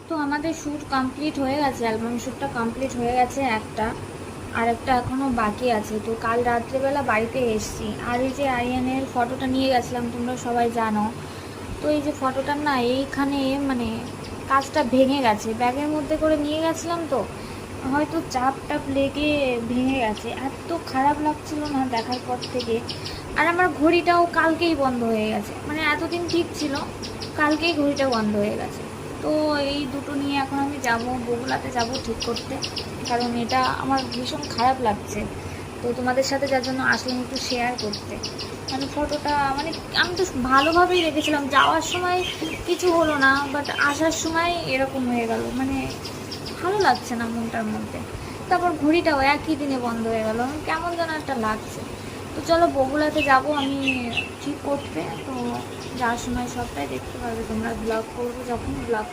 তো আমাদের shoot complete হয়ে গেছে, অ্যালবাম শ্যুটটা কমপ্লিট হয়ে গেছে একটা, আর একটা এখনও বাকি আছে। তো কাল রাত্রেবেলা বাড়িতে এসেছি, আর এই যে আরিয়ানের ফটোটা নিয়ে গেছিলাম তোমরা সবাই জানো। তো এই যে ফটোটার না এইখানে মানে কাজটা ভেঙে গেছে, ব্যাগের মধ্যে করে নিয়ে গেছিলাম তো হয়তো চাপ টাপ লেগে ভেঙে গেছে। এত খারাপ লাগছিল না দেখার পর থেকে। আর আমার ঘড়িটাও কালকেই বন্ধ হয়ে গেছে, মানে এতদিন ঠিক ছিল, কালকেই ঘড়িটা বন্ধ হয়ে গেছে। তো এই দুটো নিয়ে এখন আমি যাব, বগুলাতে যাব ঠিক করতে, কারণ এটা আমার ভীষণ খারাপ লাগছে। তো তোমাদের সাথে যার জন্য আসলাম একটু শেয়ার করতে। মানে ফটোটা মানে আমি তো ভালোভাবেই রেখেছিলাম, যাওয়ার সময় কিছু হলো না, বাট আসার সময় এরকম হয়ে গেল, মানে ভালো লাগছে না মনটার মধ্যে। তারপর ঘড়িটাও একই দিনে বন্ধ হয়ে গেল, কেমন যেন একটা লাগছে। তো চলো বগুলাতে যাব আমি ঠিক করতে। তো যাওয়ার সময় সবটাই দেখতে পারবে তোমরা, ব্লগ করবো যখন ব্লগ